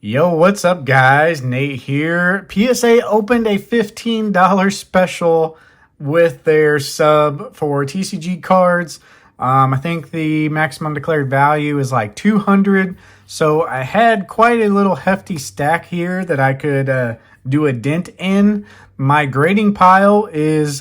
Yo, what's up, guys? Nate here. PSA opened a $15 special with their sub for TCG cards. I think the maximum declared value is like 200. So I had quite a little hefty stack here that I could do a dent in. My grading pile is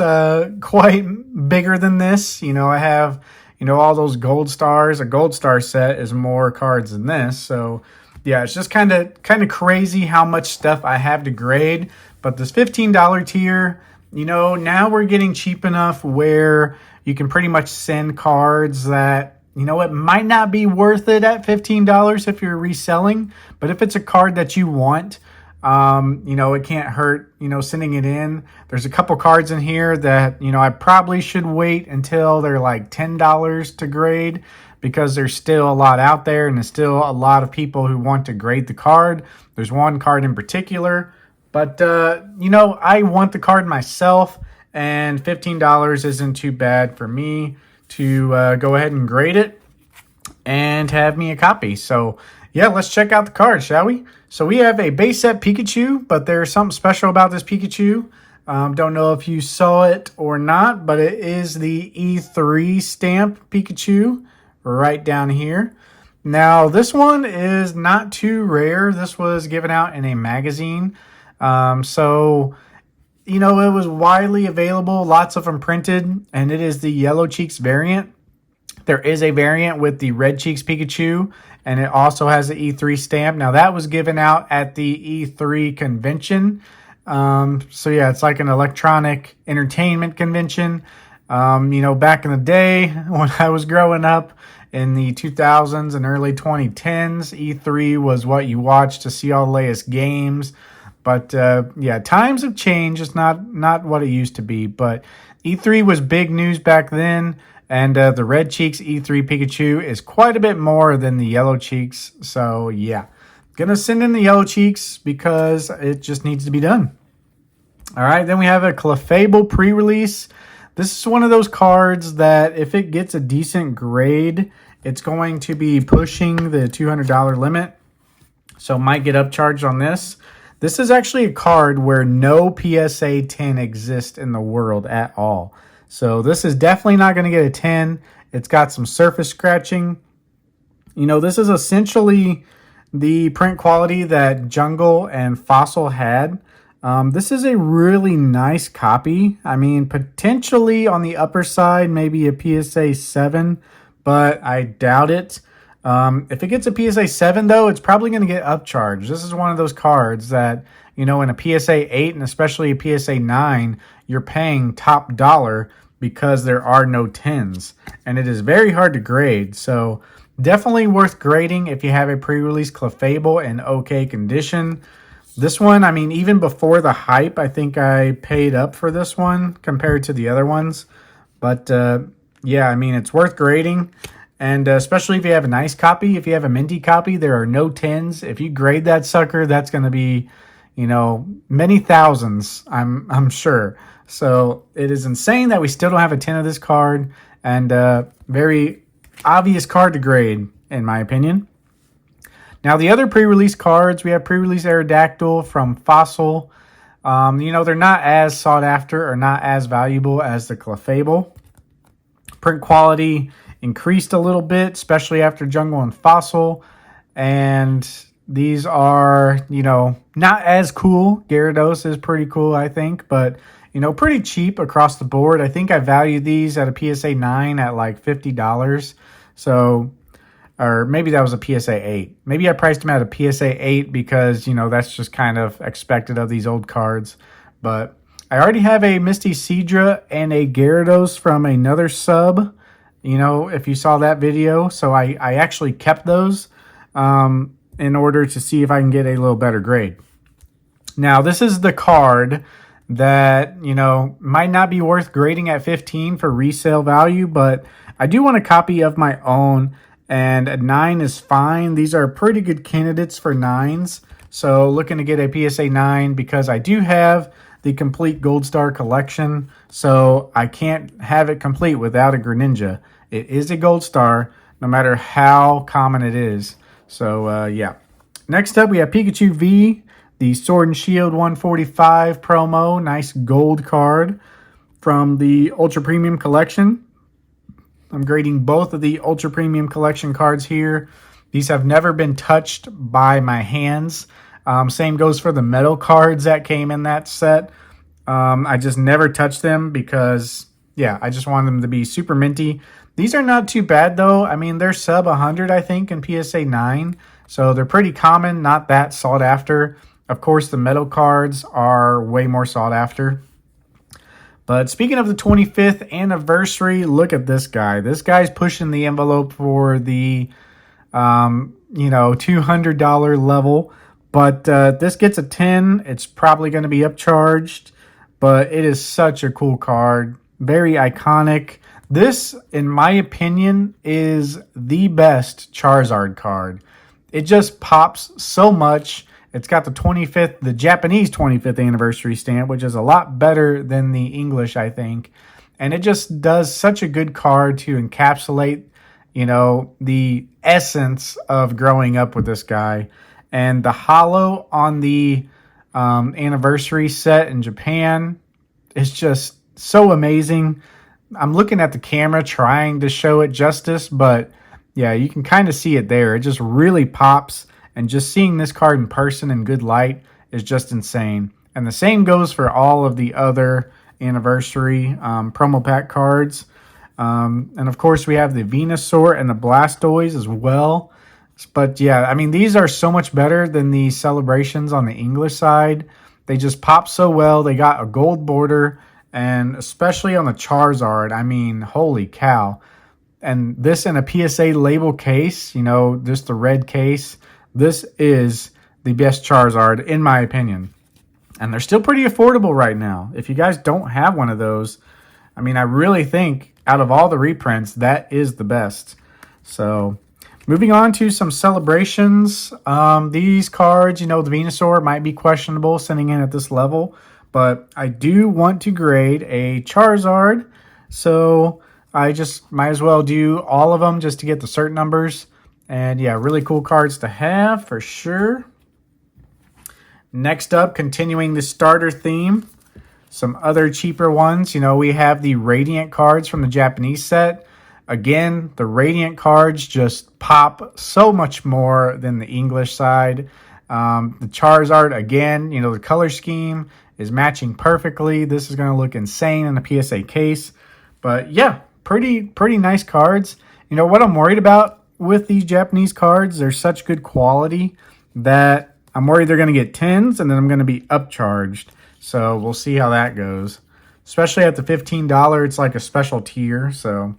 quite bigger than this. I have, all those gold stars. A gold star set is more cards than this. So yeah, it's just kind of crazy how much stuff I have to grade. But this $15 tier, now we're getting cheap enough where you can pretty much send cards that, it might not be worth it at $15 if you're reselling. But if it's a card that you want, it can't hurt, sending it in. There's a couple cards in here that, I probably should wait until they're like $10 to grade, because there's still a lot out there and there's still a lot of people who want to grade the card. There's one card in particular, but, I want the card myself, and $15 isn't too bad for me to go ahead and grade it and have me a copy. So, yeah, let's check out the card, shall we? So we have a base set Pikachu, but there's something special about this Pikachu. Don't know if you saw it or not, but it is the E3 stamp Pikachu right down here. Now, this one is not too rare. This was given out in a magazine. So, it was widely available, lots of them printed, and it is the Yellow Cheeks variant. There is a variant with the Red Cheeks Pikachu, and it also has the E3 stamp. Now, that was given out at the E3 convention. So, yeah, it's like an electronic entertainment convention. Back in the day when I was growing up, in the 2000s and early 2010s, E3 was what you watched to see all the latest games. But yeah, times have changed. It's not what it used to be. But E3 was big news back then. And the Red Cheeks E3 Pikachu is quite a bit more than the Yellow Cheeks. So yeah, gonna send in the Yellow Cheeks because it just needs to be done. All right, then we have a Clefable pre-release. This is one of those cards that if it gets a decent grade, it's going to be pushing the $200 limit. So might get upcharged on this. This is actually a card where no PSA 10 exists in the world at all. So this is definitely not going to get a 10. It's got some surface scratching. This is essentially the print quality that Jungle and Fossil had. This is a really nice copy. I mean, potentially on the upper side, maybe a PSA 7, but I doubt it. If it gets a PSA 7, though, it's probably going to get upcharged. This is one of those cards that, in a PSA 8 and especially a PSA 9, you're paying top dollar because there are no 10s. And it is very hard to grade. So definitely worth grading if you have a pre-release Clefable in okay condition. This one, I mean, even before the hype, I think I paid up for this one compared to the other ones. But, yeah, I mean, it's worth grading. And especially if you have a nice copy, if you have a minty copy, there are no 10s. If you grade that sucker, that's going to be, many thousands, I'm sure. So it is insane that we still don't have a 10 of this card. And very obvious card to grade, in my opinion. Now, the other pre-release cards, we have pre-release Aerodactyl from Fossil. They're not as sought after or not as valuable as the Clefable. Print quality increased a little bit, especially after Jungle and Fossil. And these are, not as cool. Gyarados is pretty cool, I think, but, pretty cheap across the board. I think I valued these at a PSA 9 at like $50. So, or maybe that was a PSA 8. Maybe I priced them at a PSA 8 because, that's just kind of expected of these old cards. But I already have a Misty Seadra and a Gyarados from another sub, if you saw that video. So I actually kept those in order to see if I can get a little better grade. Now, this is the card that, might not be worth grading at 15 for resale value, but I do want a copy of my own. And a 9 is fine. These are pretty good candidates for 9s. So looking to get a PSA 9 because I do have the complete Gold Star collection. So I can't have it complete without a Greninja. It is a Gold Star no matter how common it is. So yeah, Next up, we have Pikachu V, the Sword and Shield 145 promo. Nice gold card from the Ultra Premium Collection. I'm grading both of the Ultra Premium Collection cards here. These have never been touched by my hands. Same goes for the metal cards that came in that set. I just never touched them because, yeah, I just wanted them to be super minty. These are not too bad, though. I mean, they're sub 100, I think, in PSA 9. So they're pretty common, not that sought after. Of course, the metal cards are way more sought after. But speaking of the 25th anniversary, look at this guy. This guy's pushing the envelope for the, $200 level. But this gets a 10. It's probably going to be upcharged. But it is such a cool card. Very iconic. This, in my opinion, is the best Charizard card. It just pops so much. It's got the Japanese 25th anniversary stamp, which is a lot better than the English, I think. And it just does such a good card to encapsulate, the essence of growing up with this guy. And the holo on the anniversary set in Japan is just so amazing. I'm looking at the camera trying to show it justice, but yeah, you can kind of see it there. It just really pops, and just seeing this card in person in good light is just insane. And the same goes for all of the other anniversary promo pack cards. And of course, we have the Venusaur and the Blastoise as well. But yeah, I mean, these are so much better than the Celebrations on the English side. They just pop so well. They got a gold border, and especially on the Charizard, I mean, holy cow. And this in a PSA label case, just the red case, this is the best Charizard, in my opinion. And they're still pretty affordable right now. If you guys don't have one of those, I mean, I really think out of all the reprints, that is the best. So, moving on to some celebrations. These cards, the Venusaur might be questionable sending in at this level. But I do want to grade a Charizard. So I just might as well do all of them just to get the cert numbers. And yeah, really cool cards to have for sure. Next up, continuing the starter theme, some other cheaper ones. We have the Radiant cards from the Japanese set. Again, the Radiant cards just pop so much more than the English side. The Charizard, again, the color scheme is matching perfectly. This is going to look insane in a PSA case. But yeah, pretty nice cards. What I'm worried about with these Japanese cards, they're such good quality that I'm worried they're going to get 10s and then I'm going to be upcharged. So we'll see how that goes. Especially at the $15, it's like a special tier. So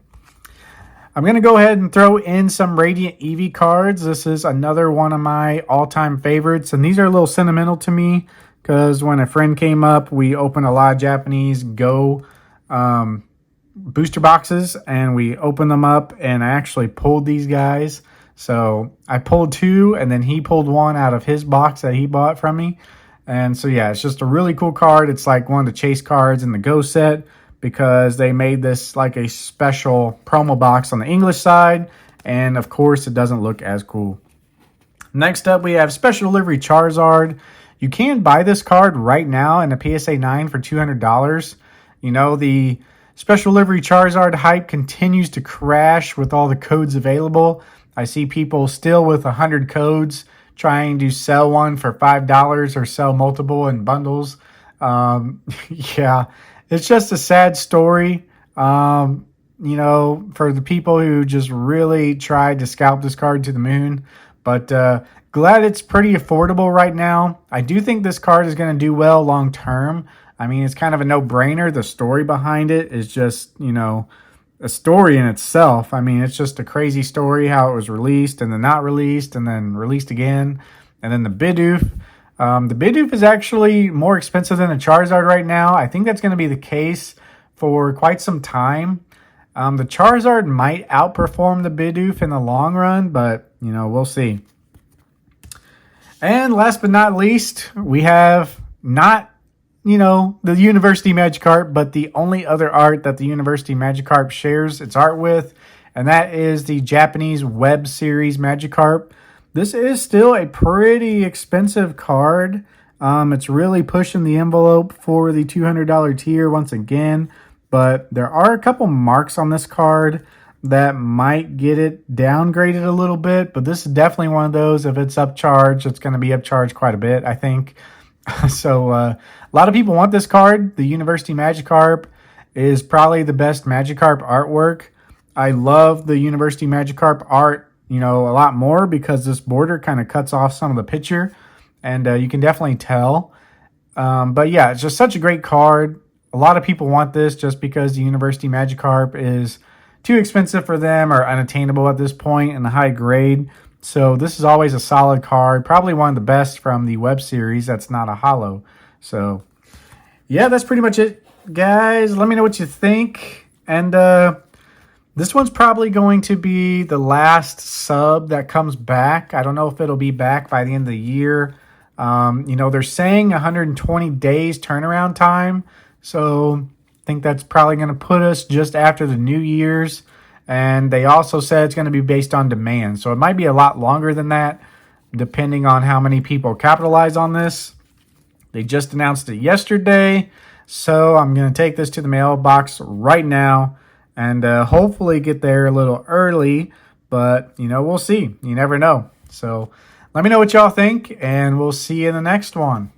I'm going to go ahead and throw in some Radiant Eevee cards. This is another one of my all-time favorites. And these are a little sentimental to me because when a friend came up, we opened a lot of Japanese Go booster boxes, and we opened them up, and I actually pulled these guys. So I pulled 2, and then he pulled 1 out of his box that he bought from me. And so yeah, it's just a really cool card. It's like one of the chase cards in the Go set because they made this like a special promo box on the English side, and of course it doesn't look as cool. Next up, we have Special Delivery Charizard. You can buy this card right now in a PSA 9 for $200. The Special Delivery Charizard hype continues to crash with all the codes available. I see people still with 100 codes trying to sell one for $5 or sell multiple in bundles. Yeah, it's just a sad story, for the people who just really tried to scalp this card to the moon. But glad it's pretty affordable right now. I do think this card is going to do well long term. I mean, it's kind of a no-brainer. The story behind it is just, a story in itself. I mean, it's just a crazy story how it was released and then not released and then released again. And then the Bidoof. The Bidoof is actually more expensive than a Charizard right now. I think that's going to be the case for quite some time. The Charizard might outperform the Bidoof in the long run, but, we'll see. And last but not least, we have not, the University Magikarp, but the only other art that the University Magikarp shares its art with, and that is the Japanese web series Magikarp. this is still a pretty expensive card. It's really pushing the envelope for the $200 tier once again, but there are a couple marks on this card that might get it downgraded a little bit, but this is definitely one of those. If it's upcharged, it's going to be upcharged quite a bit, I think. So a lot of people want this card. The University Magikarp is probably the best Magikarp artwork. I love the University Magikarp art, a lot more because this border kind of cuts off some of the picture, and you can definitely tell. But yeah, it's just such a great card. A lot of people want this just because the University Magikarp is too expensive for them or unattainable at this point in the high grade. So this is always a solid card. Probably one of the best from the web series that's not a holo. So yeah, that's pretty much it, guys. Let me know what you think. And this one's probably going to be the last sub that comes back. I don't know if it'll be back by the end of the year. They're saying 120 days turnaround time. So I think that's probably going to put us just after the New Year's. And they also said it's going to be based on demand. So it might be a lot longer than that, depending on how many people capitalize on this. They just announced it yesterday. So I'm going to take this to the mailbox right now and hopefully get there a little early. But, we'll see. You never know. So let me know what y'all think, and we'll see you in the next one.